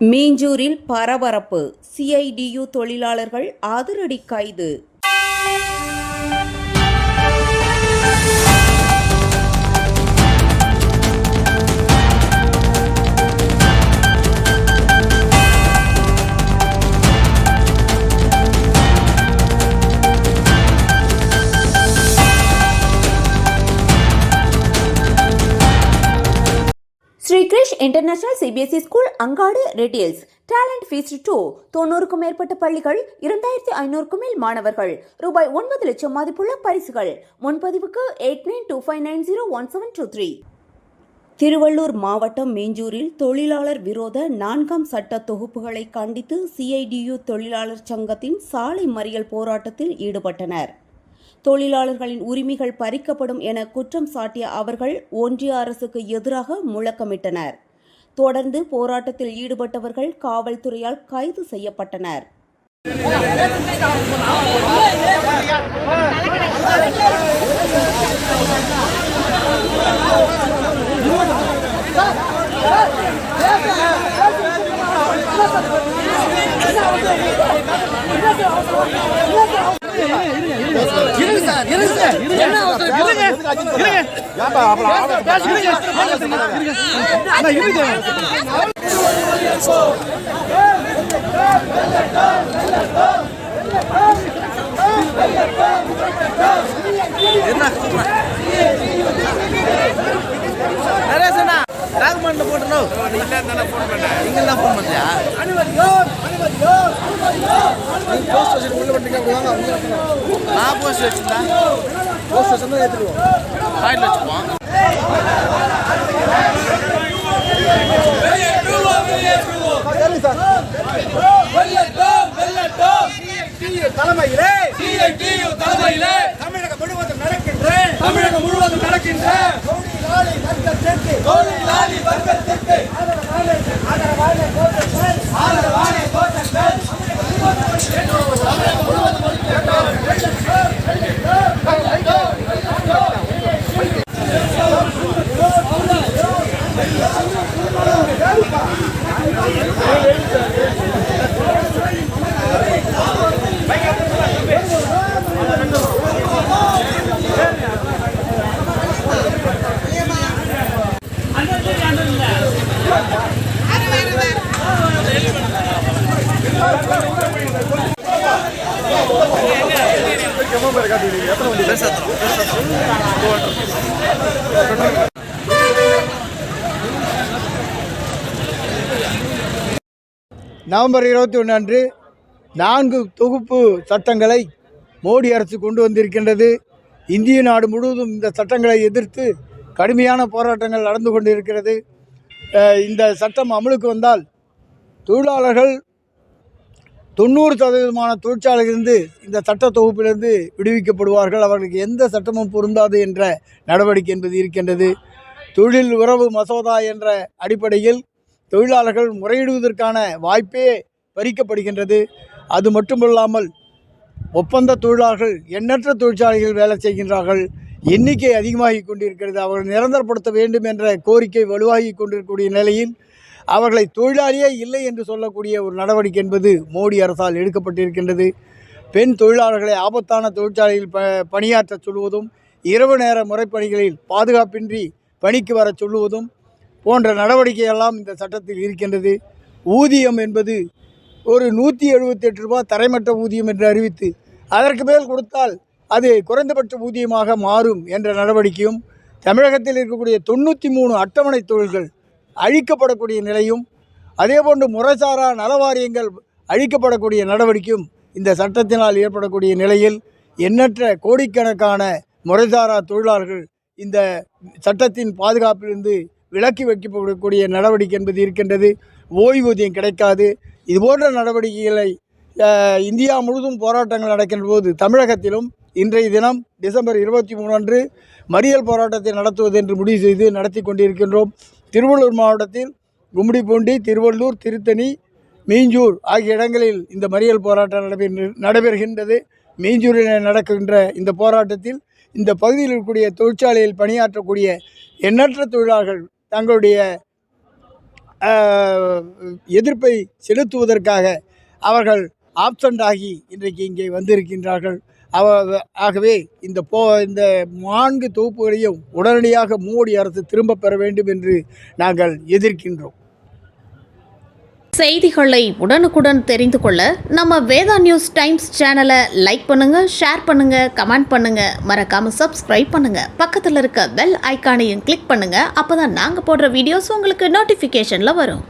மீஞ்சூரில் பரபரப்பு. சிஐடியு தொழிலாளர்கள் அதிரடி கைது. Shri Krish international CBSE school அங்காடு ரெட்டில்ஸ் டேலண்ட் ஃபீஸ்ட் 2 90க்கும் மேற்பட்ட பள்ளிகள் 2500க்கும் மேல் மாணவர்கள் ரூபாய் 9 லட்சம் மதிப்புள்ள பரிசுகள். முன்பதிவுக்கு 8925901723. திருவள்ளூர் மாவட்டம் மீஞ்சூரில் தொழிலாளர் விரோத 4ஆம் சட்ட தொகுப்புகளை கண்டித்து CIDU தொழிலாளர் சங்கத்தின் சாலை மறியல் போராட்டத்தில் ஈடுபட்டனர். தொழிலாளர்களின் உரிமைகள் பறிக்கப்படும் என குற்றம் சாட்டிய அவர்கள் ஒன்றிய அரசுக்கு எதிராக முழக்கமிட்டனர். தொடர்ந்து போராட்டத்தில் ஈடுபட்டவர்கள் காவல்துறையால் கைது செய்யப்பட்டனர். ராகமன்ல போட்டனோ இல்ல தான ஃபோன் பண்ணேன் நீங்க தான் ஃபோன் பண்ணியா போஸ்ட் ஸ்டேஷன் உள்ள வந்துங்க வாங்க நான் போஸ்ட் ஸ்டேஷன் தான் ஏத்துறோம் ஃபைல் வச்சுப்போம் தலைமையிலே CITU தலைமையிலே தமிழகம் முழுவதும் நடக்கின்ற தொழிலாளி வர்க்கத்திற்கு ஆதரவான கோஷங்கள் நவம்பர் 21 அன்று 4 தொகுப்பு சட்டங்களை மோடி அரசு கொண்டு வந்திருக்கின்றது. இந்திய நாடு முழுவதும் இந்த சட்டங்களை எதிர்த்து கடுமையான போராட்டங்கள் நடந்து கொண்டிருக்கிறது. இந்த சட்டம் அமலுக்கு வந்தால் தொழிலாளர்கள் 90% தொழிற்சாலையிலிருந்து இந்த சட்ட தொகுப்பிலிருந்து விடுவிக்கப்படுவார்கள். அவர்களுக்கு எந்த சட்டமும் பொருந்தாது என்ற நடவடிக்கை என்பது இருக்கின்றது. தொழில் உறவு மசோதா என்ற அடிப்படையில் தொழிலாளர்கள் முறையிடுவதற்கான வாய்ப்பே பறிக்கப்படுகின்றது. அது மட்டுமல்லாமல் ஒப்பந்த தொழிலாளர்கள் எண்ணற்ற தொழிற்சாலைகள் வேலை செய்கின்றார்கள். எண்ணிக்கை அதிகமாகி கொண்டிருக்கிறது. அவர்கள் நிரந்தரப்படுத்த வேண்டும் என்ற கோரிக்கை வலுவாகி கொண்டிருக்கக்கூடிய நிலையில் அவர்களை தொழிலாளியே இல்லை என்று சொல்லக்கூடிய ஒரு நடவடிக்கை என்பது மோடி அரசால் எடுக்கப்பட்டிருக்கின்றது. பெண் தொழிலாளர்களை ஆபத்தான தொழிற்சாலையில் பணியாற்ற சொல்வதும், இரவு நேர முறைப்பணிகளில் பாதுகாப்பின்றி பணிக்கு வர சொல்லுவதும் போன்ற நடவடிக்கையெல்லாம் இந்த சட்டத்தில் இருக்கின்றது. ஊதியம் என்பது ஒரு 178 ரூபாய் தரைமட்ட ஊதியம் என்று அறிவித்து அதற்கு மேல் கொடுத்தால் அது குறைந்தபட்ச ஊதியமாக மாறும் என்ற நடவடிக்கையும், தமிழகத்தில் இருக்கக்கூடிய 93 அட்டவணை தொழில்கள் அழிக்கப்படக்கூடிய நிலையும், அதேபோன்று முறைசாரா நலவாரியங்கள் அழிக்கப்படக்கூடிய நடவடிக்கையும் இந்த சட்டத்தினால் ஏற்படக்கூடிய நிலையில் எண்ணற்ற கோடிக்கணக்கான முறைசாரா தொழிலாளர்கள் இந்த சட்டத்தின் பாதுகாப்பிலிருந்து விலக்கி வைக்கப்படக்கூடிய நடவடிக்கை என்பது இருக்கின்றது. ஓய்வூதியம் கிடைக்காது. இதுபோன்ற நடவடிக்கைகளை இந்தியா முழுவதும் போராட்டங்கள் நடக்கின்ற போது தமிழகத்திலும் இன்றைய தினம் டிசம்பர் 23 அன்று மறியல் போராட்டத்தை நடத்துவது என்று முடிவு செய்து நடத்தி கொண்டிருக்கின்றோம். திருவள்ளூர் மாவட்டத்தில் கும்மிடிப்பூண்டி, திருவள்ளூர், திருத்தணி, மீஞ்சூர் ஆகிய இடங்களில் இந்த மறியல் போராட்டம் நடைபெறுகின்றது. மீஞ்சூரில் நடக்கின்ற இந்த போராட்டத்தில் இந்த பகுதியில் இருக்கக்கூடிய தொழிற்சாலையில் பணியாற்றக்கூடிய எண்ணற்ற தொழிலாளர்கள் தங்களுடைய எதிர்ப்பை செலுத்துவதற்காக அவர்கள் ஆப்சண்ட் ஆகி இன்றைக்கு இங்கே வந்திருக்கின்றார்கள். ஆகவே இந்த 4 தொகுப்புகளையும் உடனடியாக மோடி அரசு திரும்ப பெற வேண்டும் என்று நாங்கள் எதிர்க்கின்றோம். செய்திகளை உடனுக்குடன் தெரிந்து கொள்ள நம்ம வேதா நியூஸ் டைம்ஸ் சேனலை லைக் பண்ணுங்க, ஷேர் பண்ணுங்க, கமெண்ட் பண்ணுங்க, மறக்காம சப்ஸ்கிரைப் பண்ணுங்க. பக்கத்தில் இருக்க பெல் ஐகானையும் கிளிக் பண்ணுங்க. அப்பதான் நாங்க போடுற வீடியோஸ் உங்களுக்கு நோட்டிபிகேஷன்ல வரும்.